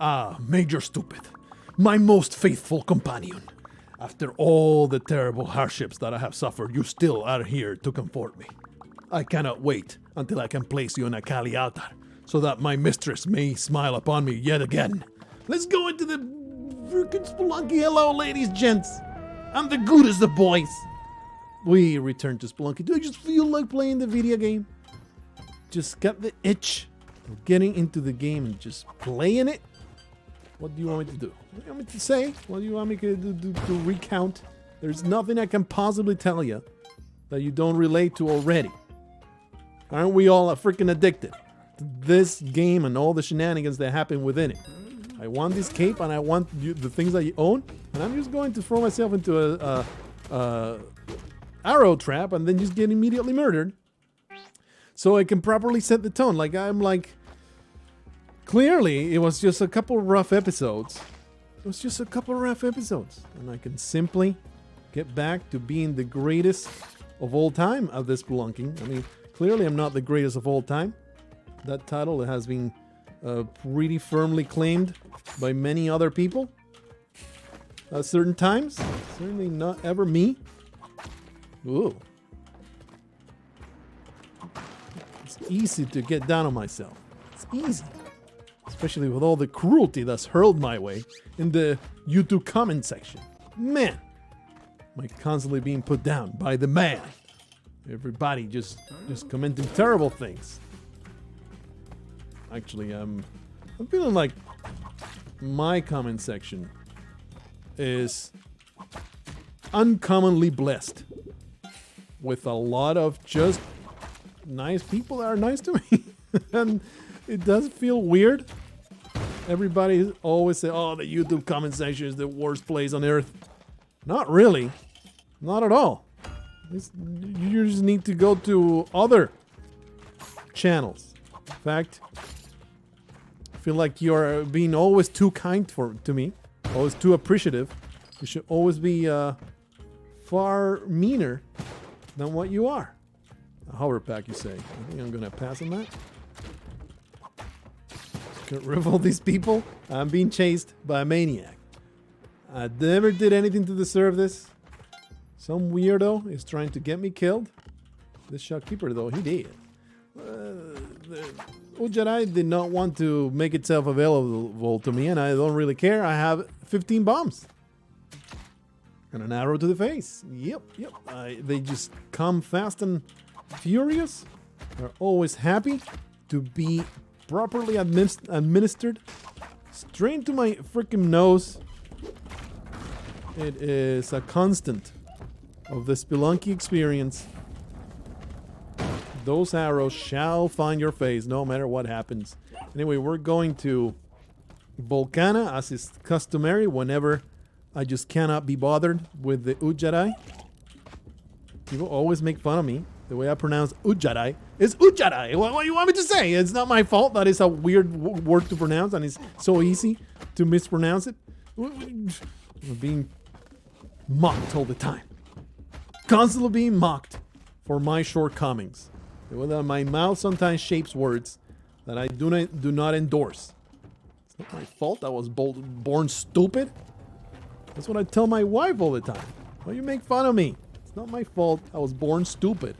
Ah, Major Stupid, my most faithful companion. After all the terrible hardships that I have suffered, you still are here to comfort me. I cannot wait until I can place you on a Kali altar, so that my mistress may smile upon me yet again. Let's go into the freaking Spelunky. Hello, ladies, gents. I'm the goodest of boys. We return to Spelunky. Do I just feel like playing the video game? Just got the itch of getting into the game and just playing it. What do you want me to do? What do you want me to say? What do you want me to recount? There's nothing I can possibly tell you that you don't relate to already. Aren't we all freaking addicted to this game and all the shenanigans that happen within it? I want this cape and I want the things that you own, and I'm just going to throw myself into a arrow trap and then just get immediately murdered so I can properly set the tone. Like, I'm like, clearly it was just a couple rough episodes. It was just a couple rough episodes, and I can simply get back to being the greatest of all time of this Spelunking. I mean, clearly I'm not the greatest of all time. That title has been pretty firmly claimed by many other people at certain times. Certainly not ever me. Ooh. It's easy to get down on myself. It's easy. Especially with all the cruelty that's hurled my way in the YouTube comment section. Man, am I constantly being put down by the man. Everybody just commenting terrible things. Actually, I'm feeling like my comment section is uncommonly blessed with a lot of just nice people that are nice to me. And it does feel weird. Everybody always say, oh, the YouTube comment section is the worst place on earth. Not really. Not at all. You just need to go to other channels. In fact, I feel like you're being always too kind to me. Always too appreciative. You should always be far meaner than what you are. A hover pack, you say. I think I'm going to pass on that. Get rid of all these people. I'm being chased by a maniac. I never did anything to deserve this. Some weirdo is trying to get me killed. This shopkeeper, though, he did. The Ujjarai did not want to make itself available to me, and I don't really care. I have 15 bombs. And an arrow to the face. Yep. They just come fast and furious. They're always happy to be properly administered straight into my freaking nose. It is a constant of the Spelunky experience. Those arrows shall find your face no matter what happens. Anyway, we're going to Volcana as is customary whenever I just cannot be bothered with the Ujjarai. People always make fun of me. The way I pronounce Ujjarai is Ujjarai. What do you want me to say? It's not my fault that it's a weird word to pronounce and it's so easy to mispronounce it. I'm being mocked all the time. Constantly being mocked for my shortcomings. My mouth sometimes shapes words that I do not endorse. It's not my fault I was born stupid. That's what I tell my wife all the time. Why you make fun of me? It's not my fault I was born stupid.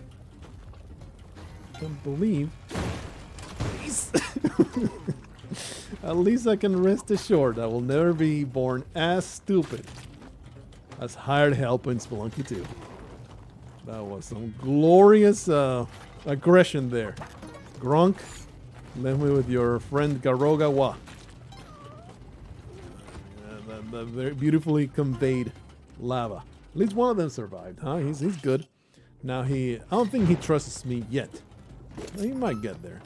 I can't believe. At least I can rest assured I will never be born as stupid as hired help in Spelunky 2. That was some glorious aggression there. Gronk, let me with your friend Garogawa. That very beautifully conveyed lava. At least one of them survived, huh? He's good. Now I don't think he trusts me yet. He might get there.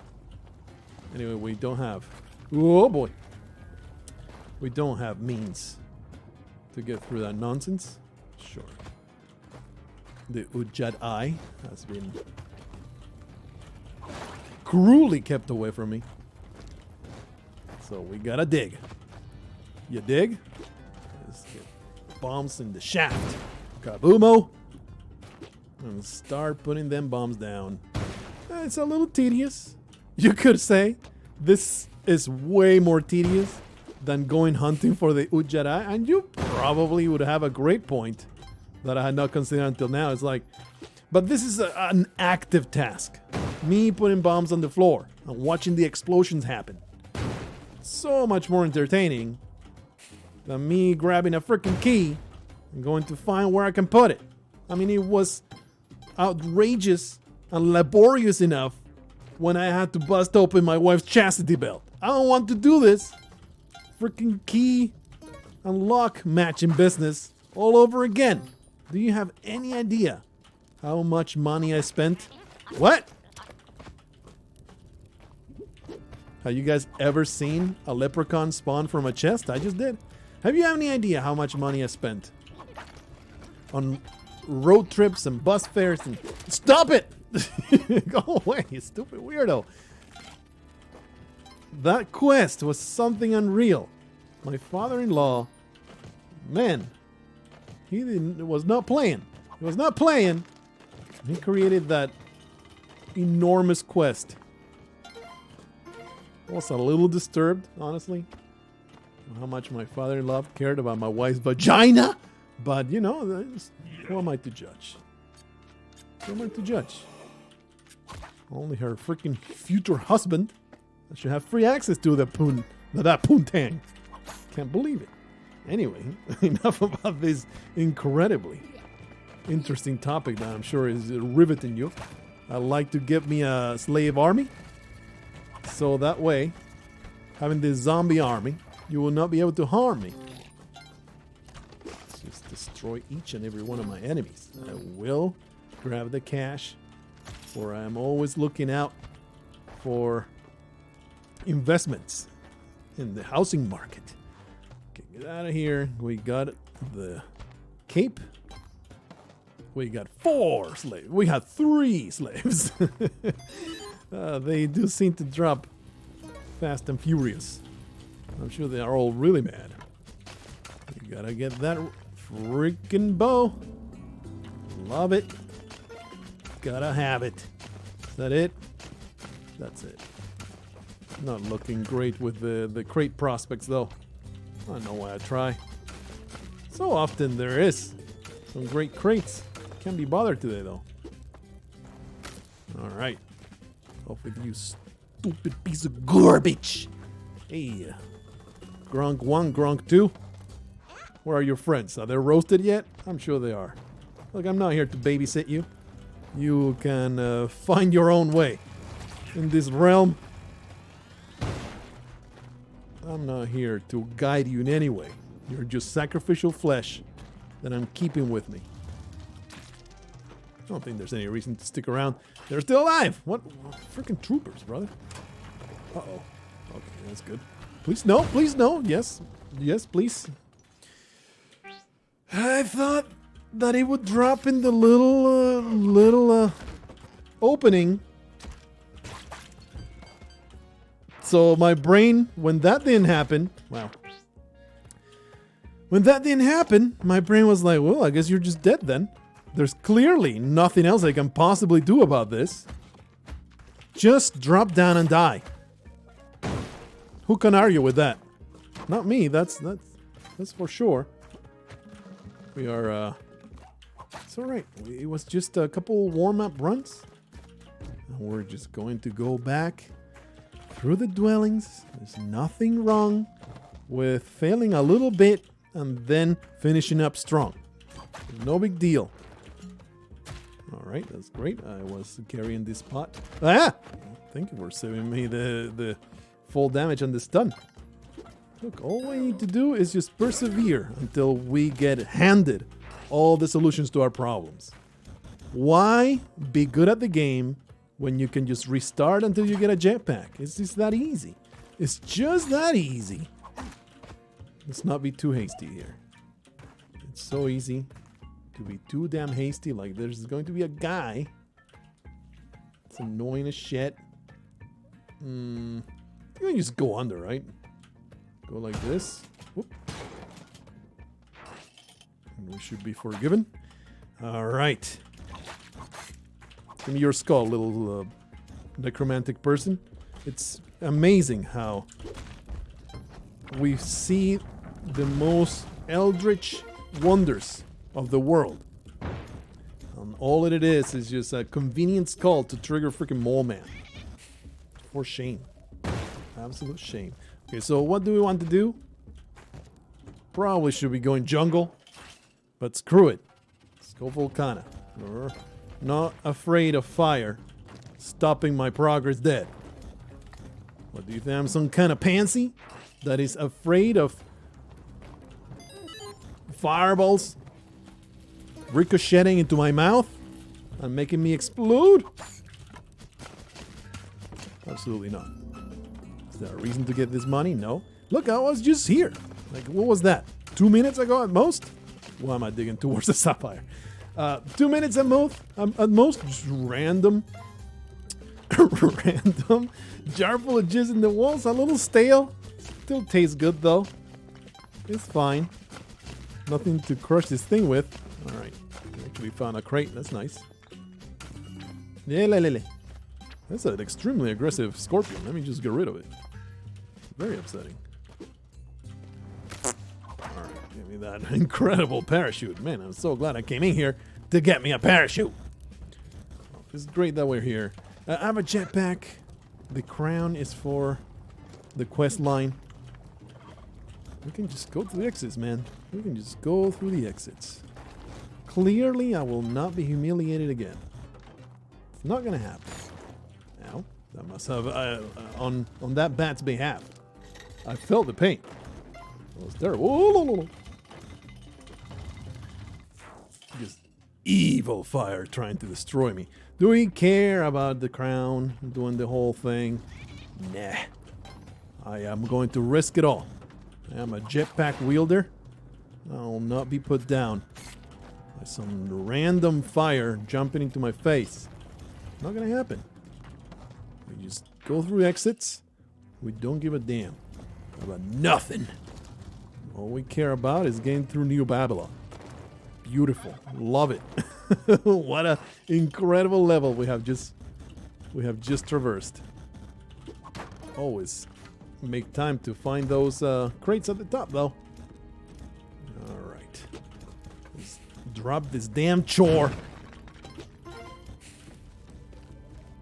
Anyway, we don't have... Oh boy. We don't have means to get through that nonsense. Sure. The Ujjarai has been cruelly kept away from me. So we gotta dig. You dig? Let's get bombs in the shaft. Kaboomo! And start putting them bombs down. It's a little tedious. You could say this is way more tedious than going hunting for the Ujara, and you probably would have a great point that I had not considered until now. It's like, but this is an active task. Me putting bombs on the floor and watching the explosions happen. So much more entertaining than me grabbing a freaking key and going to find where I can put it. I mean, it was outrageous and laborious enough when I had to bust open my wife's chastity belt. I don't want to do this freaking key and lock matching business all over again. Do you have any idea how much money I spent? What? Have you guys ever seen a leprechaun spawn from a chest? I just did. Have you any idea how much money I spent on road trips and bus fares and... Stop it! Go away, you stupid weirdo. That quest was something unreal. My father-in-law, man, was not playing. He was not playing. He created that enormous quest. I was a little disturbed, honestly, how much my father-in-law cared about my wife's vagina. But, you know, who am I to judge? Who am I to judge? Only her freaking future husband should have free access to that poontang. Can't believe it. Anyway, enough about this incredibly interesting topic that I'm sure is riveting you. I'd like to get me a slave army. So that way, having this zombie army, you will not be able to harm me. Let's just destroy each and every one of my enemies. I will grab the cash, for I'm always looking out for investments in the housing market. Okay, get out of here. We got the cape. We got 4 slaves. We had 3 slaves. They do seem to drop fast and furious. I'm sure they are all really mad. You gotta get that freaking bow. Love it. Gotta have it. Is that it? That's it. Not looking great with the crate prospects though. I don't know why I try. So often there is some great crates. Can't be bothered today though. Alright. Off with you, stupid piece of garbage. Hey, Gronk 1, Gronk 2. Where are your friends? Are they roasted yet? I'm sure they are. Look, I'm not here to babysit you. You can find your own way in this realm. I'm not here to guide you in any way. You're just sacrificial flesh that I'm keeping with me. I don't think there's any reason to stick around. They're still alive! What? Freaking troopers, brother. Uh-oh. Okay, that's good. Please, no, please, no. Yes. Yes, please. I thought that it would drop in the little opening. So my brain, when that didn't happen, wow. When that didn't happen, my brain was like, well, I guess you're just dead then. There's clearly nothing else I can possibly do about this. Just drop down and die. Who can argue with that? Not me. That's for sure. We are. It's all right. It was just a couple warm-up runs. And we're just going to go back through the dwellings. There's nothing wrong with failing a little bit and then finishing up strong. No big deal. Alright, that's great. I was carrying this pot. Ah! Thank you for saving me the full damage on the stun. Look, all we need to do is just persevere until we get handed all the solutions to our problems. Why be good at the game when you can just restart until you get a jetpack? It's just that easy. It's just that easy. Let's not be too hasty here. It's so easy to be too damn hasty. Like there's going to be a guy. It's annoying as shit. You can just go under, right? Go like this. Whoop. And we should be forgiven. All right. Give me your skull, little necromantic person. It's amazing how we see the most eldritch wonders of the world. And all it is just a convenient skull to trigger freaking Mole Man. For shame. Absolute shame. Okay, so what do we want to do? Probably should be going jungle. But screw it. Let's go Volcana. We're not afraid of fire stopping my progress dead. What do you think? I'm some kind of pansy that is afraid of fireballs ricocheting into my mouth and making me explode? Absolutely not. Is there a reason to get this money? No. Look, I was just here. Like, what was that? 2 minutes ago at most? Why am I digging towards the sapphire? 2 minutes at most. Just random. Random. Jar full of jizz in the walls. A little stale. Still tastes good though. It's fine. Nothing to crush this thing with. Alright. Actually found a crate. That's nice. Yeah, that's an extremely aggressive scorpion. Let me just get rid of it. Very upsetting. Alright, give me that incredible parachute. Man, I'm so glad I came in here to get me a parachute. It's great that we're here. I have a jetpack. The crown is for the quest line. We can just go through the exits, man. We can just go through the exits. Clearly, I will not be humiliated again. It's not gonna happen. Now, that must have on that bat's behalf. I felt the pain. It was terrible. Oh, just evil fire trying to destroy me. Do we care about the crown doing the whole thing? Nah. I am going to risk it all. I am a jetpack wielder. I will not be put down by some random fire jumping into my face. Not gonna happen. We just go through exits. We don't give a damn about nothing. All we care about is getting through New Babylon. Beautiful. Love it. What a incredible level we have just traversed. Always make time to find those crates at the top though. Alright. Let's drop this damn chore.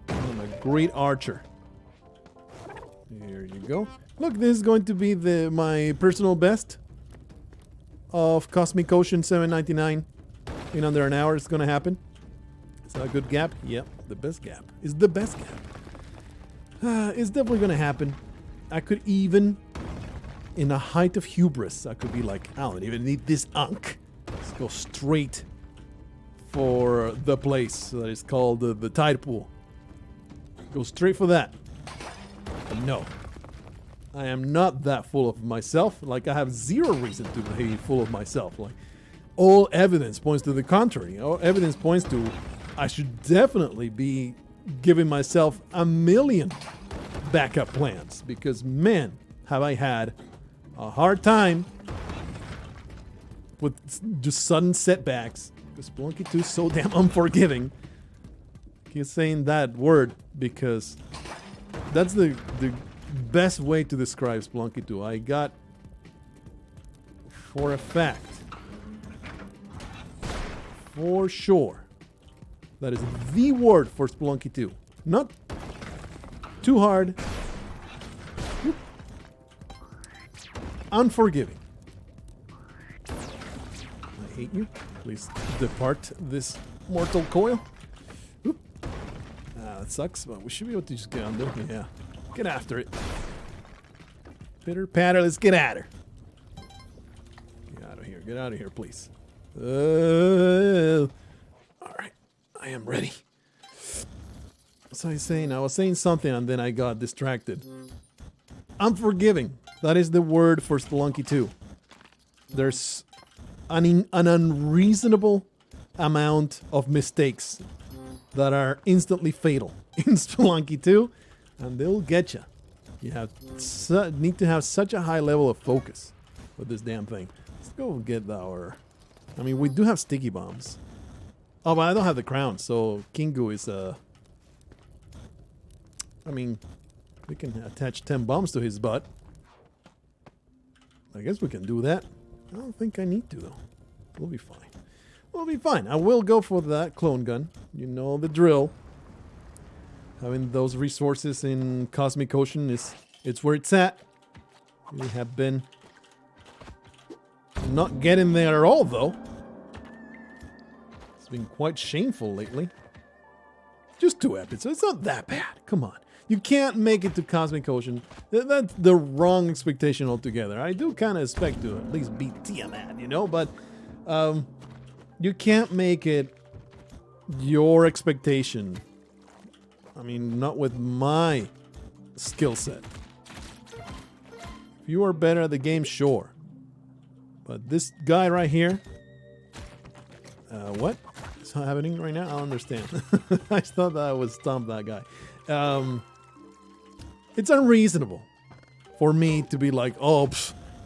I'm a great archer. Here you go. Look, this is going to be my personal best of Cosmic Ocean 799 in under an hour. It's gonna happen. Is that a good gap? Yep, the best gap. Is the best gap. It's definitely gonna happen. I could even, in a height of hubris, I could be like, I don't even need this unk. Let's go straight for the place that is called the tide pool. Go straight for that. But no. I am not that full of myself. Like, I have zero reason to be full of myself. Like, all evidence points to the contrary. All evidence points to I should definitely be giving myself a million backup plans. Because, man, have I had a hard time with just sudden setbacks. Because Spelunky 2 is so damn unforgiving. I keep saying that word because that's the best way to describe Spelunky 2. I got, for a fact, for sure, that is the word for Spelunky 2. Not too hard. Unforgiving. I hate you. Please depart this mortal coil. Oop. That sucks, but we should be able to just get under. Yeah. Get after it. Pitter patter, let's get at her. Get out of here. Get out of here, please. Alright. I am ready. So I was saying something and then I got distracted. Unforgiving. That is the word for Spelunky 2. There's an unreasonable amount of mistakes that are instantly fatal in Spelunky 2, and they'll get you. You need to have such a high level of focus with this damn thing. Let's go get our... I mean, we do have sticky bombs. Oh, but I don't have the crown, so Kingu is I mean, we can attach 10 bombs to his butt. I guess we can do that. I don't think I need to, though. We'll be fine. We'll be fine. I will go for that clone gun. You know the drill. Having those resources in Cosmic Ocean it's where it's at. We have been not getting there at all, though. It's been quite shameful lately. Just 2 episodes. It's not that bad. Come on. You can't make it to Cosmic Ocean. That's the wrong expectation altogether. I do kind of expect to at least beat Tiamat, you know, but you can't make it your expectation. I mean, not with my skill set. If you are better at the game, sure. But this guy right here, what is happening right now? I don't understand. I thought that I would stomp that guy. It's unreasonable for me to be like, oh,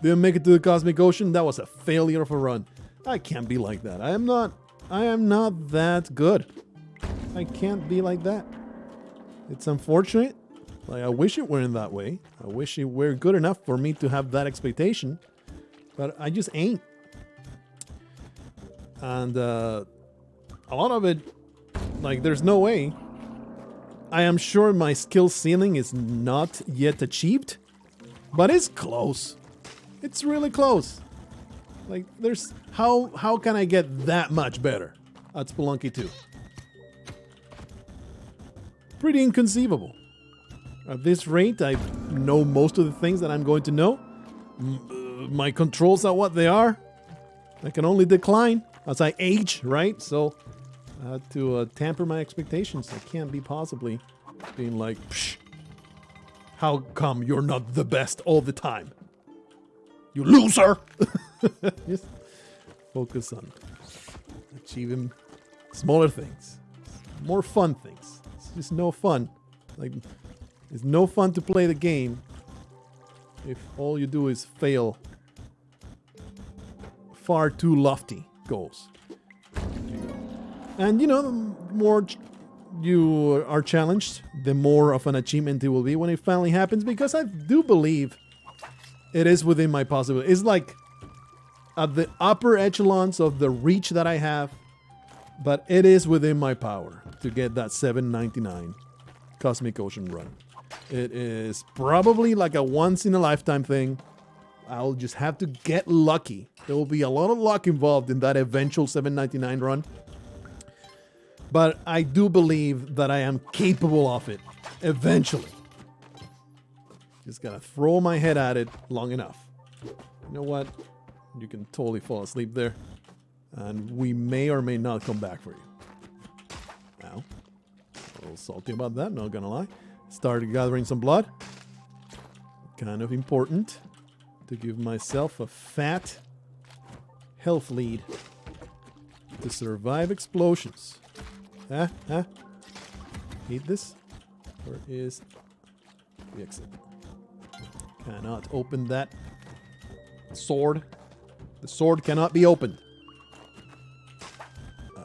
didn't make it to the Cosmic Ocean. That was a failure of a run. I can't be like that. I am not that good. I can't be like that. It's unfortunate. Like, I wish it weren't that way. I wish it were good enough for me to have that expectation. But I just ain't. And a lot of it, like, there's no way. I am sure my skill ceiling is not yet achieved, but it's close. It's really close. Like, there's how can I get that much better at Spelunky 2? Pretty inconceivable. At this rate, I know most of the things that I'm going to know. My controls are what they are. I can only decline as I age, right? So I had to tamper my expectations. I can't be possibly being like, psh, how come you're not the best all the time? You loser! Just focus on achieving smaller things. More fun things. It's just no fun. Like, it's no fun to play the game if all you do is fail far too lofty goals. And you know, the more you are challenged, the more of an achievement it will be when it finally happens, because I do believe it is within my possibility. It's like at the upper echelons of the reach that I have, but it is within my power to get that 799 Cosmic Ocean run. It is probably like a once-in-a-lifetime thing. I'll just have to get lucky. There will be a lot of luck involved in that eventual 799 run. But I do believe that I am capable of it eventually. Just gotta throw my head at it long enough. You know what? You can totally fall asleep there. And we may or may not come back for you. Now, a little salty about that, not gonna lie. Started gathering some blood. Kind of important to give myself a fat health lead to survive explosions. Need this? Where is the exit? Cannot open that sword. The sword cannot be opened.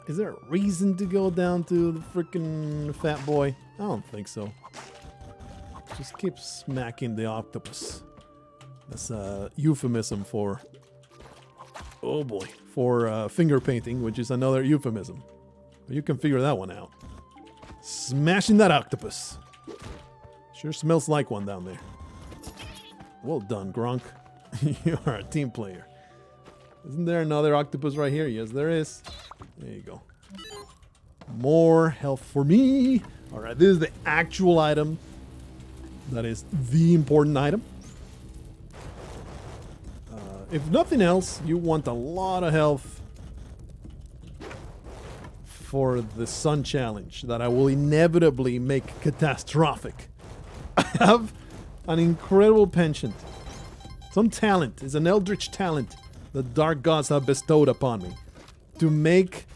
Is there a reason to go down to the freaking fat boy? I don't think so. Just keep smacking the octopus. That's a euphemism for... oh boy. For finger painting, which is another euphemism. But you can figure that one out. Smashing that octopus. Sure smells like one down there. Well done, Gronk. You are a team player. Isn't there another octopus right here? Yes, there is. There you go. More health for me. Alright, this is the actual item. That is the important item. If nothing else, you want a lot of health for the sun challenge that I will inevitably make catastrophic. I have an incredible penchant. Some talent. It's an eldritch talent the dark gods have bestowed upon me to make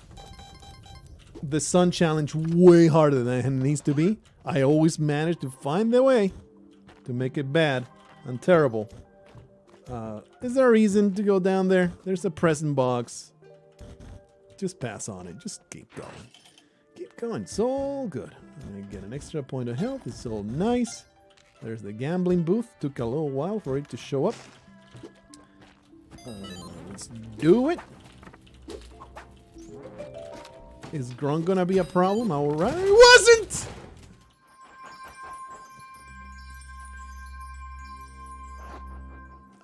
the sun challenge way harder than it needs to be. I always manage to find the way to make it bad and terrible. Is there a reason to go down there? There's a present box. Just pass on it. Just keep going. Keep going. It's all good. I'm gonna get an extra point of health. It's all nice. There's the gambling booth. Took a little while for it to show up. Let's do it. Is Grunt gonna be a problem? Alright, it wasn't!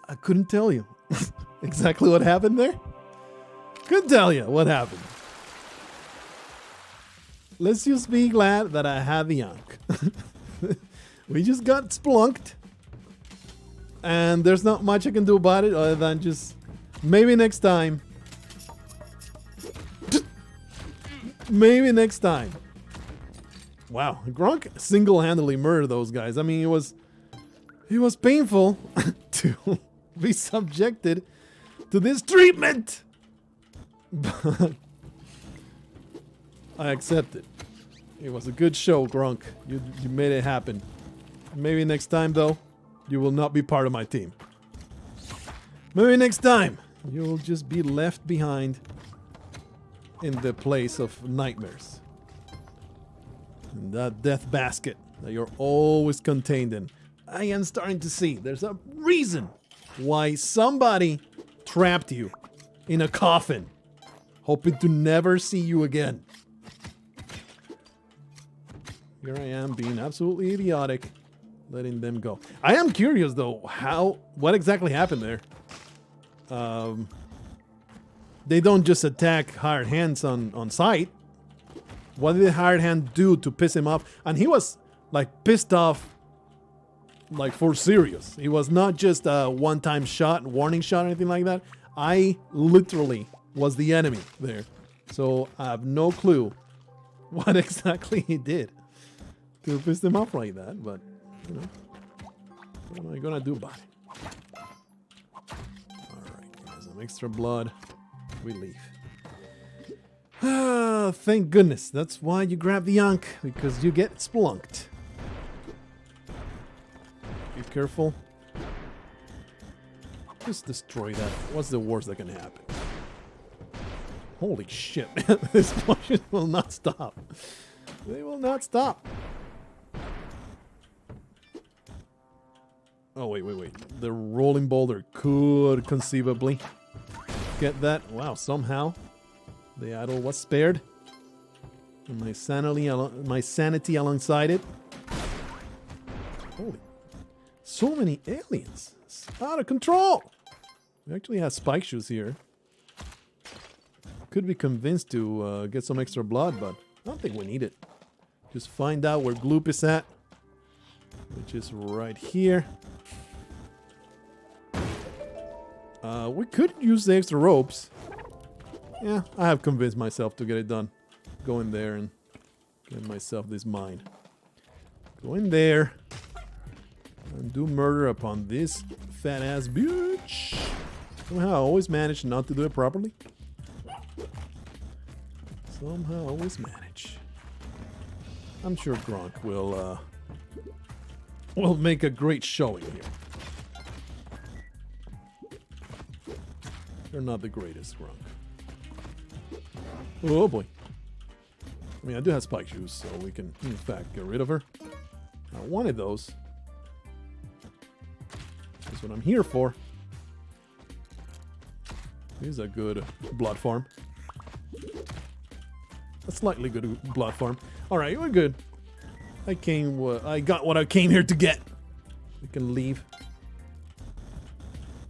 I couldn't tell you exactly what happened there. Couldn't tell you what happened. Let's just be glad that I had the Ankh. We just got splunked. And there's not much I can do about it other than just maybe next time. Maybe next time. Wow, Gronk single-handedly murdered those guys. I mean, it was painful to be subjected to this treatment. But I accept it. It was a good show, Gronk. You made it happen. Maybe next time, though, you will not be part of my team. Maybe next time, you will just be left behind in the place of nightmares. In that death basket that you're always contained in. I am starting to see there's a reason why somebody trapped you in a coffin, hoping to never see you again. Here I am being absolutely idiotic, letting them go. I am curious though, what exactly happened there? They don't just attack hired hands on sight. What did the hired hand do to piss him off? And he was like pissed off, like for serious. It was not just a one-time shot, warning shot, or anything like that. I literally was the enemy there. So I have no clue what exactly he did to piss him off like that. But, you know, what am I gonna do about it? Alright, some extra blood. We leave. Ah, thank goodness. That's why you grab the Ankh, because you get splunked. Be careful. Just destroy that. What's the worst that can happen? Holy shit, man. This potion will not stop. They will not stop. Oh, wait. The rolling boulder could conceivably get that. Wow, somehow the idol was spared. And my sanity alongside it. Holy. So many aliens. It's out of control. We actually have spike shoes here. Could be convinced to get some extra blood, but I don't think we need it. Just find out where Gloop is at, which is right here. We could use the extra ropes. Yeah, I have convinced myself to get it done. Go in there and get myself this mine. Go in there and do murder upon this fat ass bitch. Somehow I always manage not to do it properly. Somehow I always manage. I'm sure Gronk will make a great showing here. They're not the greatest, Gronk. Oh boy. I mean, I do have spike shoes, so we can, in fact, get rid of her. I wanted those. That's what I'm here for. This is a good blood farm. A slightly good blood farm. Alright, we're good. I got what I came here to get. We can leave.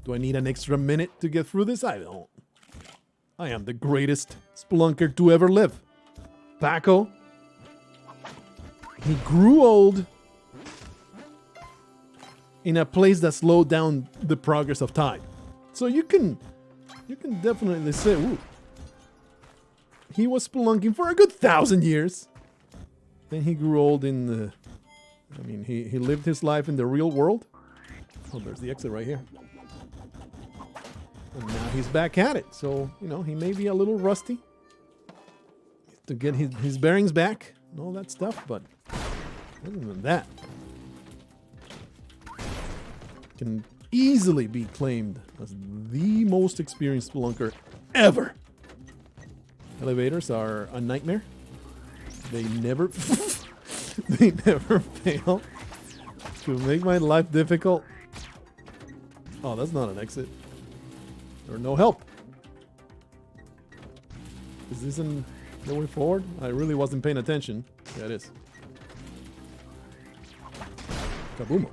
Do I need an extra minute to get through this? I don't. I am the greatest spelunker to ever live. PACO. He grew old in a place that slowed down the progress of time. So you can definitely say, ooh, he was spelunking for a good 1,000 years. Then he grew old in the... I mean, he lived his life in the real world. Oh, there's the exit right here. And now he's back at it. So, you know, he may be a little rusty to get his bearings back and all that stuff. But other than that, can easily be claimed as the most experienced spelunker ever. Elevators are a nightmare. They never they never fail to make my life difficult. Oh, that's not an exit. Or no help. Is this the way forward? I really wasn't paying attention. Yeah, it is. Kaboom.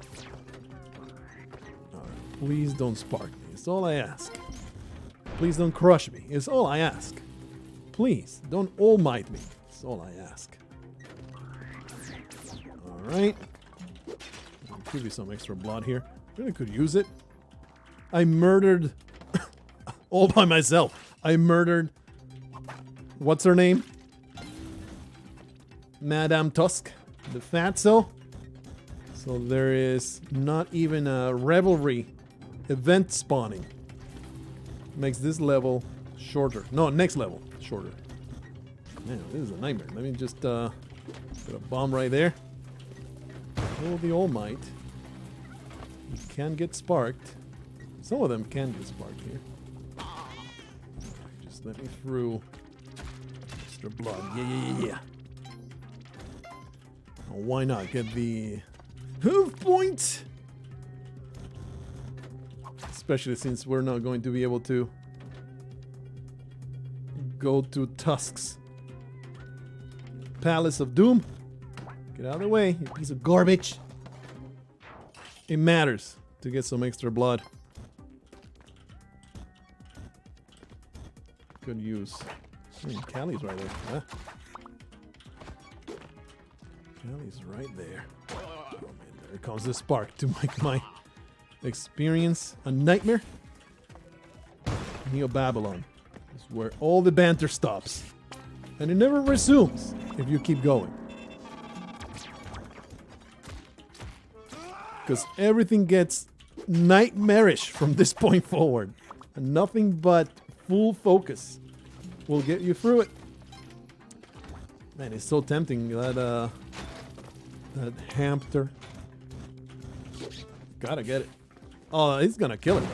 Alright, please don't spark me. It's all I ask. Please don't crush me. It's all I ask. Please don't all might me. It's all I ask. Alright. I'll give you some extra blood here. Really could use it. I murdered all by myself. I murdered. What's her name? Madame Tusk, the fatso. So there is not even a revelry event spawning. Makes this level shorter. No, next level shorter. Man, this is a nightmare. Let me just put a bomb right there. Oh, the All Might. You can get sparked. Some of them can get sparked here. Just let me through. Extra blood. Yeah. Oh, why not get the health point? Especially since we're not going to be able to go to Tusk's Palace of Doom. Get out of the way, you piece of garbage. It matters to get some extra blood. Good use. Callie's right there. Huh? Callie's right there. Oh man, there comes the spark to make my experience a nightmare. Neo Babylon is where all the banter stops. And it never resumes if you keep going. Because everything gets nightmarish from this point forward. And nothing but full focus will get you through it. Man, it's so tempting that hamster. Gotta get it. Oh, he's gonna kill it.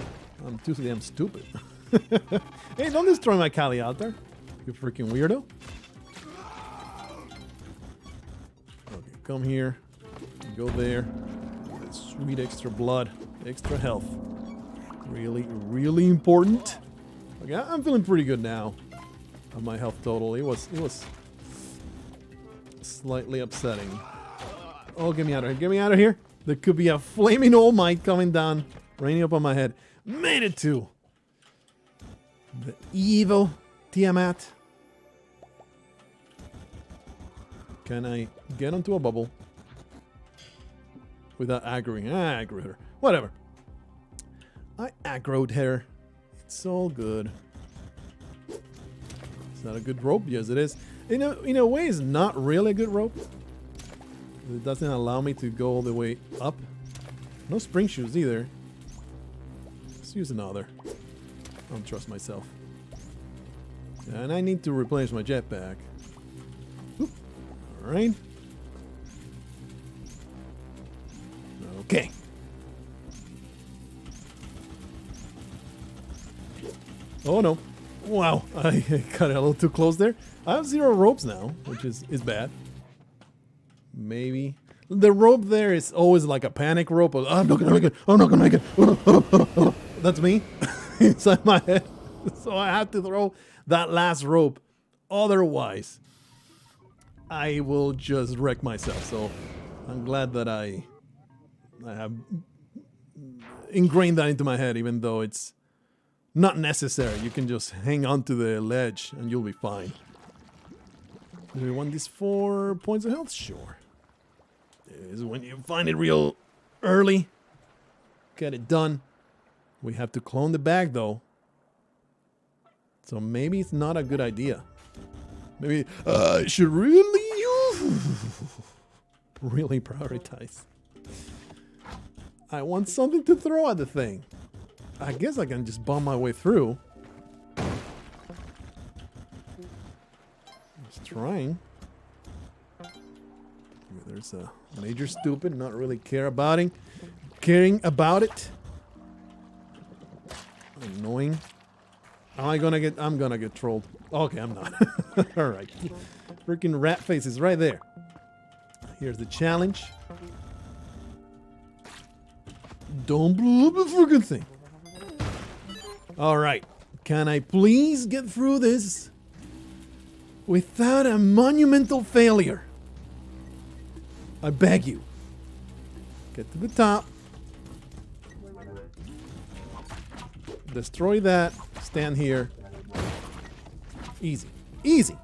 I'm too damn stupid. Hey, don't destroy my Callie out there, you freaking weirdo. Okay, come here. Go there. Sweet extra blood, extra health. Really, really important. Okay, I'm feeling pretty good now. On my health total, it was slightly upsetting. Oh, get me out of here! Get me out of here! There could be a flaming All Might coming down, raining up on my head. Made it to the evil Tiamat. Can I get onto a bubble without aggroing? I aggroed her. Whatever. I aggroed her. It's all good. It's not a good rope. Yes, it is. In a way, it's not really a good rope. It doesn't allow me to go all the way up. No spring shoes either. Let's use another. I don't trust myself. And I need to replenish my jetpack. Alright. Okay. Oh no. Wow. I got a little too close there. I have 0 ropes now, which is bad. Maybe. The rope there is always like a panic rope. Of, I'm not gonna make it. I'm not gonna make it. That's me inside my head. So I have to throw that last rope. Otherwise, I will just wreck myself. So I'm glad that I have ingrained that into my head, even though it's not necessary. You can just hang on to the ledge and you'll be fine. Do we want these 4 points of health? Sure. This is when you find it real early. Get it done. We have to clone the bag though. So maybe it's not a good idea. Maybe I should really prioritize. I want something to throw at the thing. I guess I can just bomb my way through. Just trying. There's a major stupid, not really caring about it. Annoying. I'm gonna get trolled. Okay, I'm not. Alright. Freaking rat face is right there. Here's the challenge. Don't blow up the freaking thing. Alright. Can I please get through this without a monumental failure? I beg you. Get to the top. Destroy that. Stand here. Easy. Easy.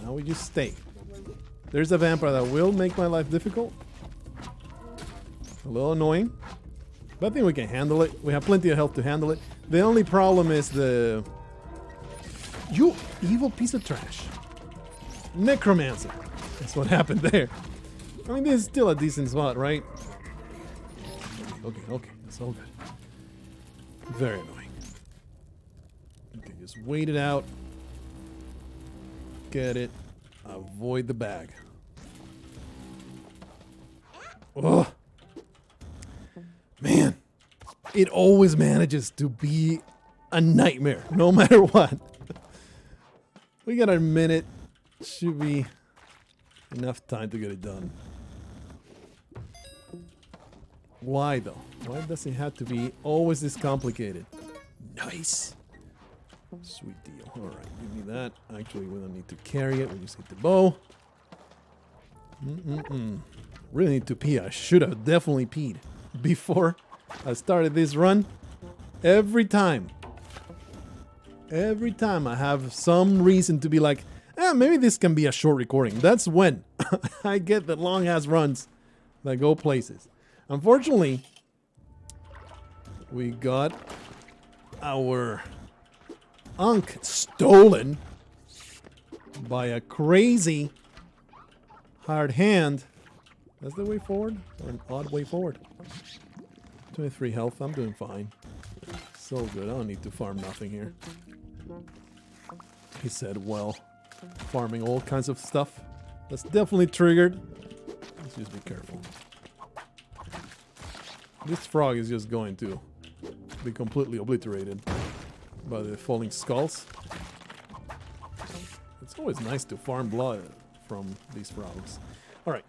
Now we just stay. There's a vampire that will make my life difficult. A little annoying. But I think we can handle it. We have plenty of health to handle it. The only problem is the... You evil piece of trash. Necromancer. That's what happened there. I mean, this is still a decent spot, right? Okay. That's all good. Very annoying. Okay, just wait it out. Get it. Avoid the bag. Ugh. Man. It always manages to be a nightmare, no matter what. We got a minute. Should be enough time to get it done. Why though? Why does it have to be always this complicated? Nice. Sweet deal. Alright, give me that. Actually, we don't need to carry it. We just hit the bow. Really need to pee. I should have definitely peed before I started this run. Every time I have some reason to be like, maybe this can be a short recording. That's when I get the long-ass runs that go places. Unfortunately, we got our Unk stolen by a crazy hard hand. That's the way forward? Or an odd way forward? 23 health, I'm doing fine. So good, I don't need to farm nothing here. He said, well, farming all kinds of stuff. That's definitely triggered. Let's just be careful. This frog is just going to be completely obliterated by the falling skulls. It's always nice to farm blood from these frogs. Alright.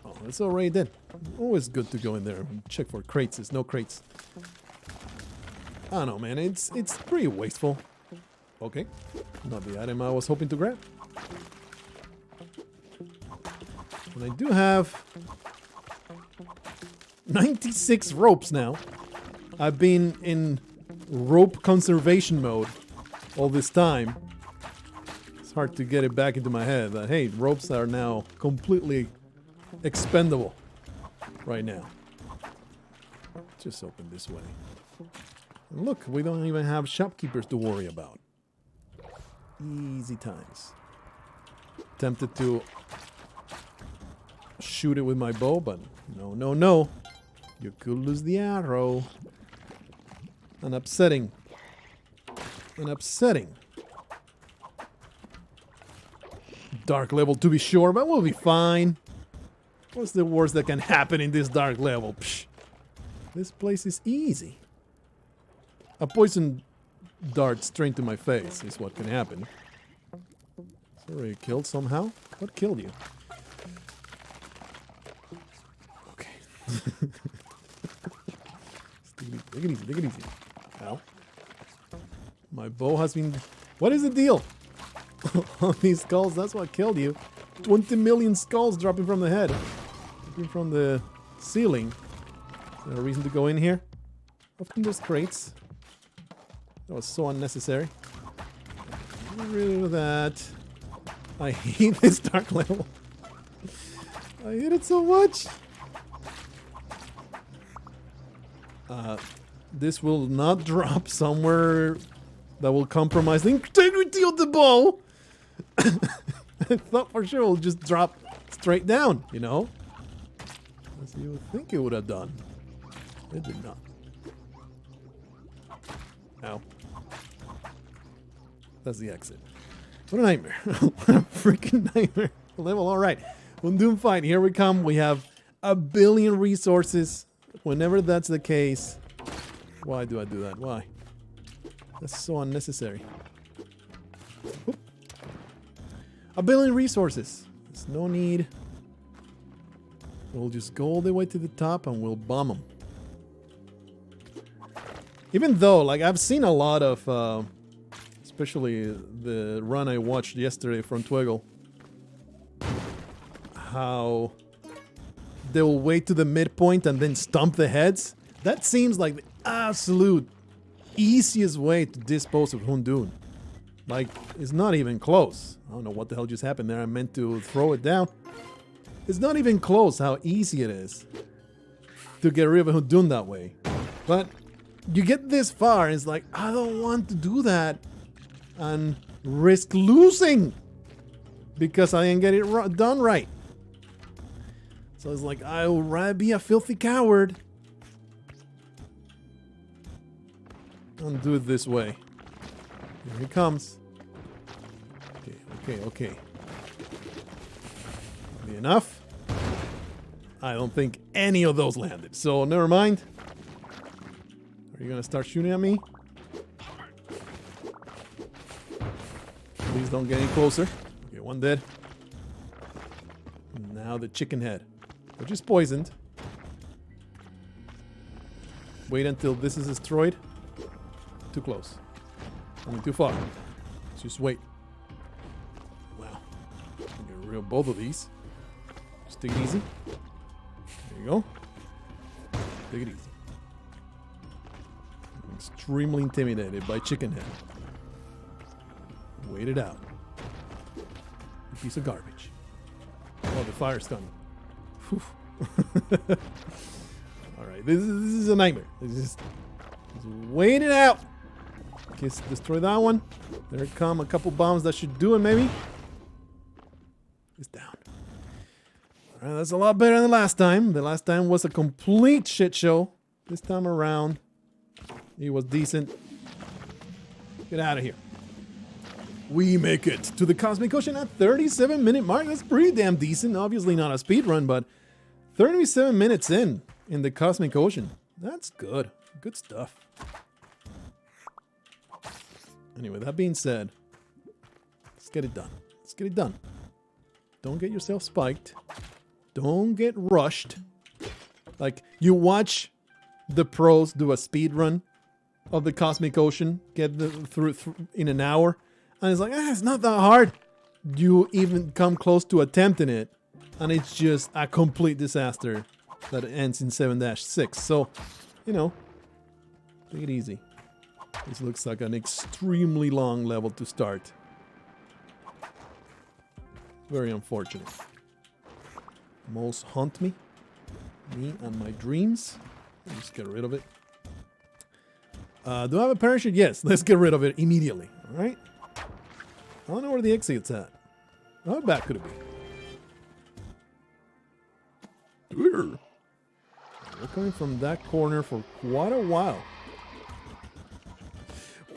Oh, it's already dead. Always good to go in there and check for crates. There's no crates. I don't know, man. It's pretty wasteful. Okay. Not the item I was hoping to grab. And I do have 96 ropes now. I've been in rope conservation mode all this time. It's hard to get it back into my head that, hey, ropes are now completely expendable right now. Just open this way. And look, we don't even have shopkeepers to worry about. Easy times. Tempted to shoot it with my bow, but no. You could lose the arrow. An upsetting. Dark level to be sure, but we'll be fine. What's the worst that can happen in this dark level? Psh. This place is easy. A poison dart straight to my face is what can happen. Sorry, you killed somehow? What killed you? Okay. Take it easy. Ow. My bow has been... What is the deal? On these skulls, that's what killed you. 20 million skulls dropping from the head. Dropping from the ceiling. Is there a reason to go in here? Often there's crates. That was so unnecessary. Get rid of that. I hate this dark level. I hate it so much. This will not drop somewhere that will compromise the integrity of the bow. I thought for sure it will just drop straight down, you know? As you would think it would have done. It did not. Ow. That's the exit. What a nightmare. What a freaking nightmare. Level, alright. Doom fight, here we come. We have a billion resources. Whenever that's the case. Why do I do that? Why? That's so unnecessary. Oop. A billion resources. There's no need. We'll just go all the way to the top and we'll bomb them. Even though, like, I've seen a lot of, especially the run I watched yesterday from Twiggle, how they'll wait to the midpoint and then stomp the heads. That seems like the absolute easiest way to dispose of Houndoom. Like, it's not even close. I don't know what the hell just happened there. I meant to throw it down. It's not even close how easy it is to get rid of a Houndoom that way. But you get this far, and it's like, I don't want to do that and risk losing because I didn't get it done right. So it's like, I would rather be a filthy coward and do it this way. Here he comes. Okay. Be enough? I don't think any of those landed, so never mind. Are you gonna start shooting at me? Please don't get any closer. Okay, one dead. Now the chicken head, which is poisoned. Wait until this is destroyed. Too close. I mean, too far. Let's just wait. Wow. Get rid of both of these. Just take it easy. There you go. Take it easy. I'm extremely intimidated by chicken head. Wait it out. A piece of garbage. Oh, the fire's coming. Alright, this is a nightmare. Just wait it out. Just destroy that one. There come a couple bombs that should do it, maybe. It's down. Alright, that's a lot better than last time. The last time was a complete shit show. This time around, it was decent. Get out of here. We make it to the Cosmic Ocean at 37-minute mark. That's pretty damn decent. Obviously not a speed run, but 37 minutes in the Cosmic Ocean. That's good. Good stuff. Anyway, that being said, let's get it done. Let's get it done. Don't get yourself spiked. Don't get rushed. Like, you watch the pros do a speed run of the Cosmic Ocean, get through in an hour, and it's like, it's not that hard. You even come close to attempting it, and it's just a complete disaster that ends in 7-6. So, you know, take it easy. This looks like an extremely long level to start. Very unfortunate. Moles haunt me. Me and my dreams. Just get rid of it. Do I have a parachute? Yes, let's get rid of it immediately. Alright? I don't know where the exit's at. How bad could it be? We're coming from that corner for quite a while.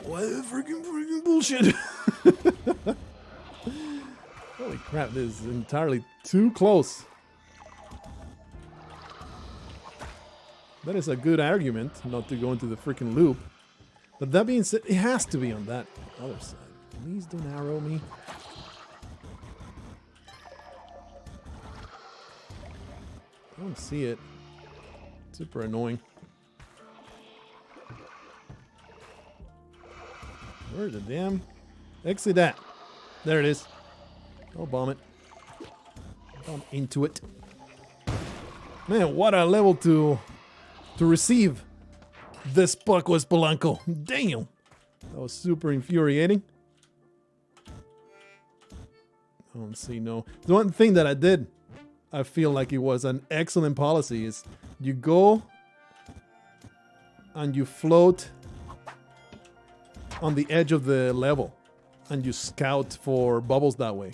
What the freaking bullshit? Holy crap, this is entirely too close. That is a good argument not to go into the freaking loop. But that being said, it has to be on that other side. Please don't arrow me. I don't see it. Super annoying. Where's the damn exit at? There it is. I'll bomb it. Bomb into it. Man, what a level to receive this PACO Spelunky. Damn. That was super infuriating. I don't see no. The one thing that I did, I feel like it was an excellent policy, is you go and you float on the edge of the level and you scout for bubbles that way.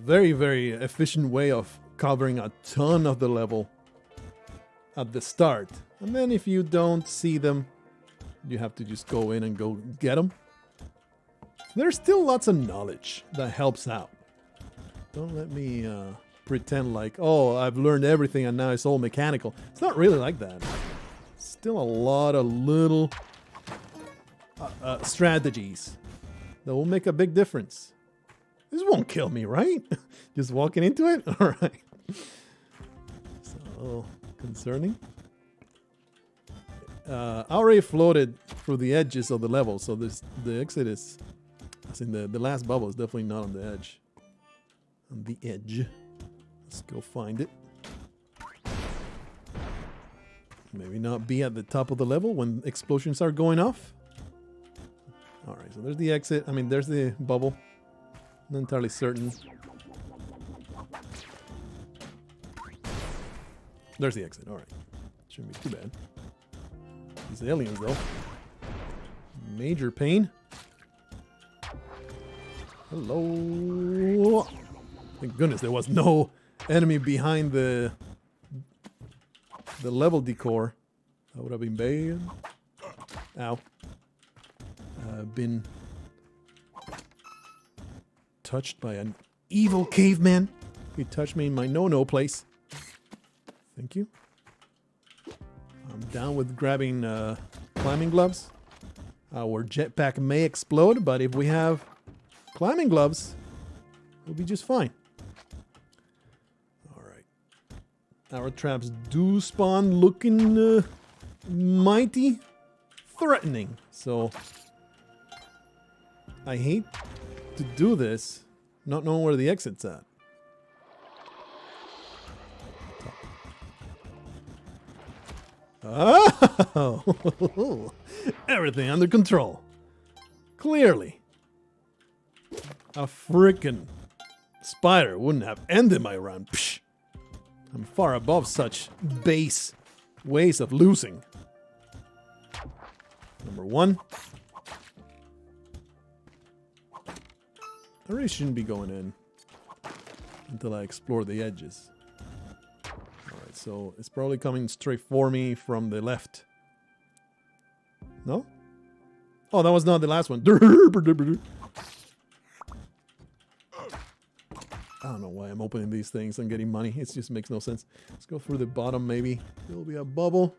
Very, very efficient way of covering a ton of the level at the start. And then if you don't see them, you have to just go in and go get them. There's still lots of knowledge that helps out. Don't let me pretend like, oh, I've learned everything and now it's all mechanical. It's not really like that. Still a lot of little strategies that will make a big difference. This won't kill me, right? Just walking into it? Alright. So, concerning. I already floated through the edges of the level, so the exit is, as in the last bubble is definitely not on the edge. On the edge. Let's go find it. Maybe not be at the top of the level when explosions are going off. Alright, so there's the exit. I mean, there's the bubble. Not entirely certain. There's the exit. Alright. Shouldn't be too bad. These aliens, though. Major pain. Hello. Thank goodness there was no enemy behind the level decor. That would have been bad. Ow. Been touched by an evil caveman. He touched me in my no-no place. Thank you. I'm down with grabbing climbing gloves. Our jetpack may explode, but if we have climbing gloves, we'll be just fine. Alright. Our traps do spawn looking mighty threatening. So I hate to do this not knowing where the exit's at. Oh, everything under control. Clearly. A frickin' spider wouldn't have ended my run. Psh. I'm far above such base ways of losing. Number one. I really shouldn't be going in until I explore the edges. Alright, so it's probably coming straight for me from the left. No? Oh, that was not the last one. I don't know why I'm opening these things and getting money. It just makes no sense. Let's go through the bottom maybe. There'll be a bubble.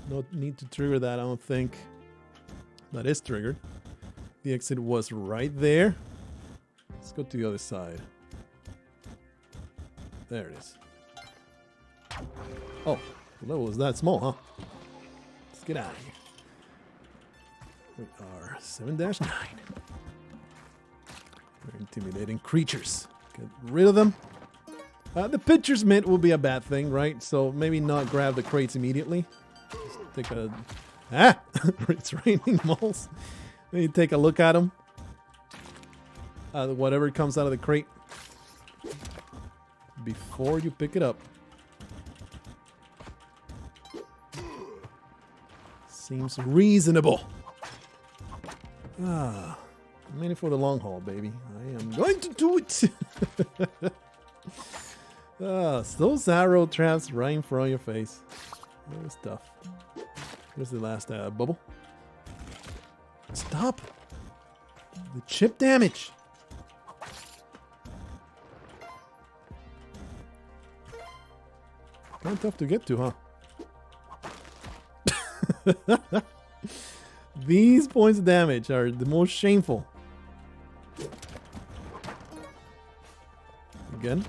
No need to trigger that, I don't think. That is triggered. The exit was right there. Let's go to the other side. There it is. Oh, the level is that small, huh? Let's get out of here. We are 7-9. Very intimidating creatures. Get rid of them. The pitcher's mitt will be a bad thing, right? So maybe not grab the crates immediately. Just take a... Ah! It's raining moles. Maybe take a look at them. Whatever comes out of the crate. Before you pick it up. Seems reasonable. I'm in it for the long haul, baby. I am going to do it. Those arrow traps right in front of your face. That was tough. Here's the last bubble. Stop! The chip damage! Kind of tough to get to, huh? These points of damage are the most shameful. Again.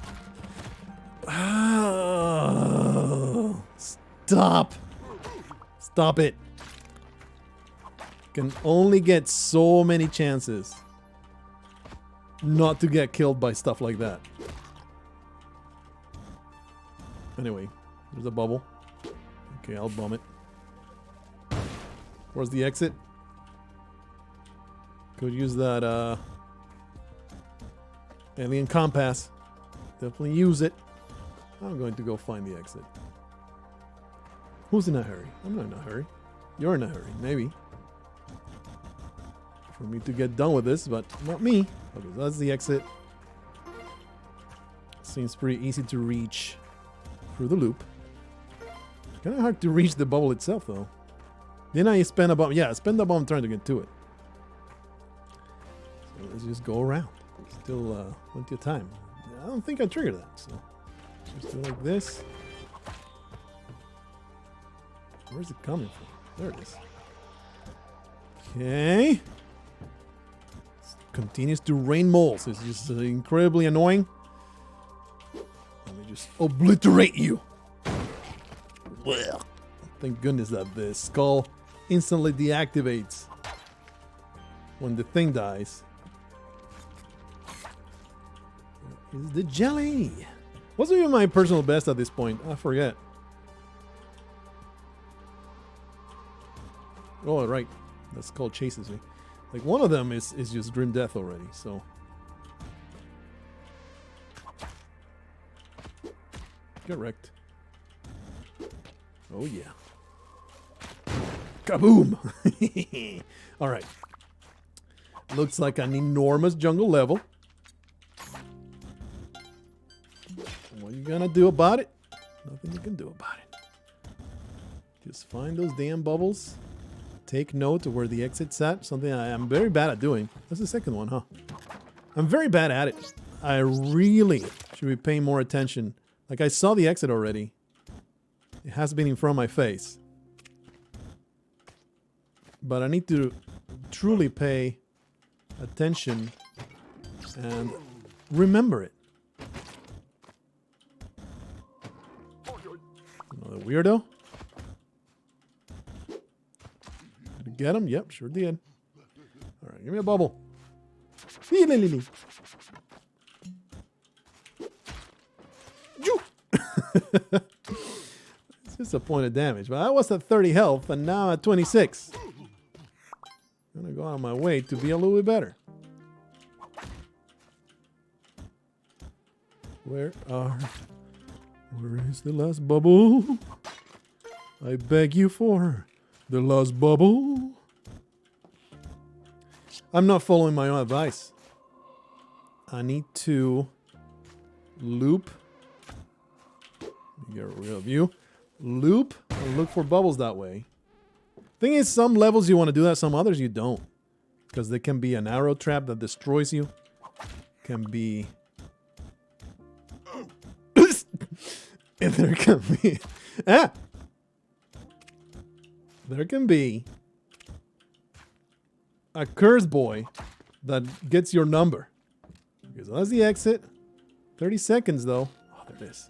Oh, stop! Stop it! Can only get so many chances not to get killed by stuff like that. Anyway, there's a bubble. Okay, I'll bomb it. Where's the exit? Could use that alien compass. Definitely use it. I'm going to go find the exit. Who's in a hurry? I'm not in a hurry. You're in a hurry, maybe. For me to get done with this, but not me. Okay, so that's the exit. Seems pretty easy to reach through the loop. Kind of hard to reach the bubble itself, though. Then I spend a bomb. Yeah, spend a bomb trying to get to it. So let's just go around. Still plenty of time. I don't think I triggered that, so just do like this. Where's it coming from? There it is. Okay. It continues to rain moles. It's just incredibly annoying. Let me just obliterate you. Well, Thank goodness that the skull instantly deactivates when the thing dies. Is the jelly? What's even my personal best at this point? I forget. Oh, right. That skull chases me. Like, one of them is just grim death already, so. Get wrecked. Oh, yeah. Kaboom! Alright. Looks like an enormous jungle level. What are you gonna do about it? Nothing you can do about it. Just find those damn bubbles. Take note of where the exit's at. Something I am very bad at doing. That's the second one, huh? I'm very bad at it. I really should be paying more attention. Like, I saw the exit already. It has been in front of my face. But I need to truly pay attention and remember it. Another weirdo. Did you get him? Yep, sure did. Alright, give me a bubble. It's just a point of damage. But I was at 30 health and now at 26. I'm gonna go out of my way to be a little bit better. Where is the last bubble? I beg you for the last bubble. I'm not following my own advice. I need to loop. Get rid of you. Loop and look for bubbles that way. Thing is, some levels you want to do that, some others you don't. Because there can be an arrow trap that destroys you. Can be... and there can be... There can be a curse boy that gets your number. Okay, so that's the exit. 30 seconds though. Oh, there it is.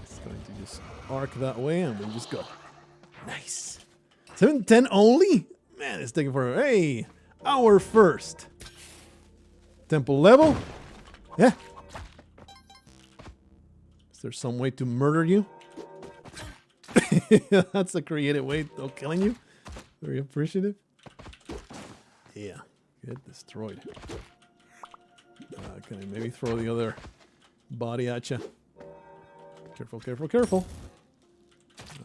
It's going to just arc that way and we just go. Nice. 7:10 only? Man, it's taking forever. Hey, our first temple level. Yeah. Is there some way to murder you? That's a creative way of killing you. Very appreciative. Yeah. Get destroyed. Can I maybe throw the other body at you? Careful, careful, careful.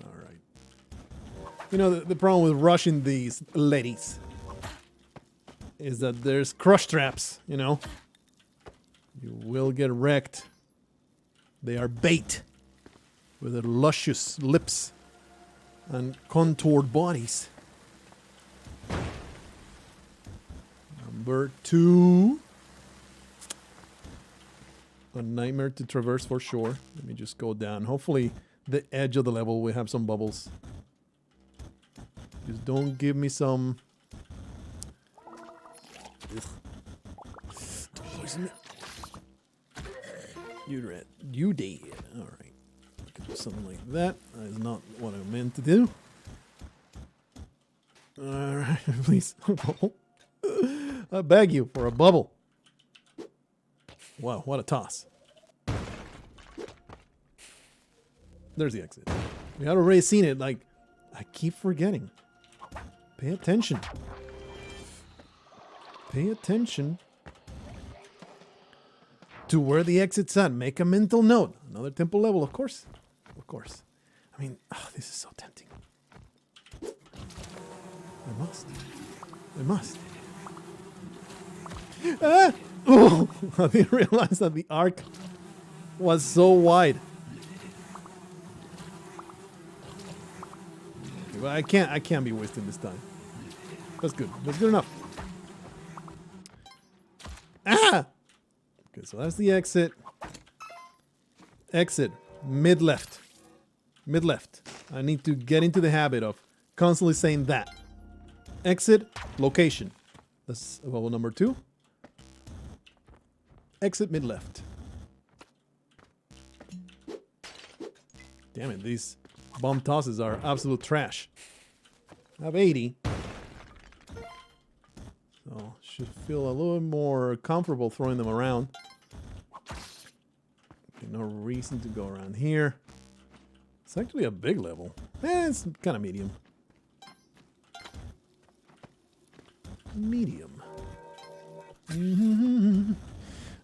Alright. You know, the problem with rushing these ladies is that there's crush traps, you know? You will get wrecked. They are bait with their luscious lips and contoured bodies. Number 2. A nightmare to traverse for sure. Let me just go down. Hopefully the edge of the level will have some bubbles. Just don't give me some... Don't poison me. You did. Alright. I could do something like that. That is not what I meant to do. Alright, please. I beg you for a bubble. Wow, what a toss. There's the exit. We had already seen it, like, I keep forgetting. Pay attention. Pay attention to where the exit's at. Make a mental note. Another temple level, of course. Of course. I mean, oh, this is so tempting. I must. I must. Ah! Oh, I didn't realize that the arc was so wide. Okay, but I can't be wasting this time. That's good. That's good enough. Ah! Okay, so that's the exit. Exit. Mid left. Mid left. I need to get into the habit of constantly saying that. Exit. Location. That's level number 2. Exit mid left. Damn it, these bomb tosses are absolute trash. I have 80. So should feel a little more comfortable throwing them around. Okay, no reason to go around here. It's actually a big level. It's kind of medium. Medium.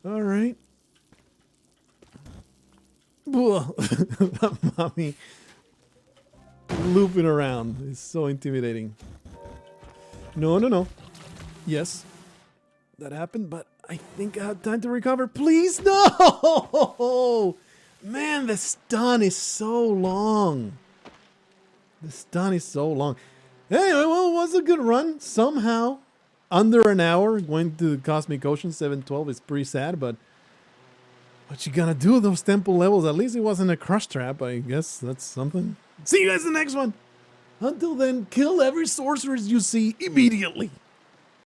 All right. That mommy looping around is so intimidating. No, no, no. Yes, that happened, but I think I have time to recover. Please, no! Man, the stun is so long. The stun is so long. Anyway, well, it was a good run. Somehow, under an hour, going to the Cosmic Ocean 712 is pretty sad, but what you gonna do with those temple levels? At least it wasn't a crush trap. I guess that's something. See you guys in the next one. Until then, kill every sorceress you see immediately.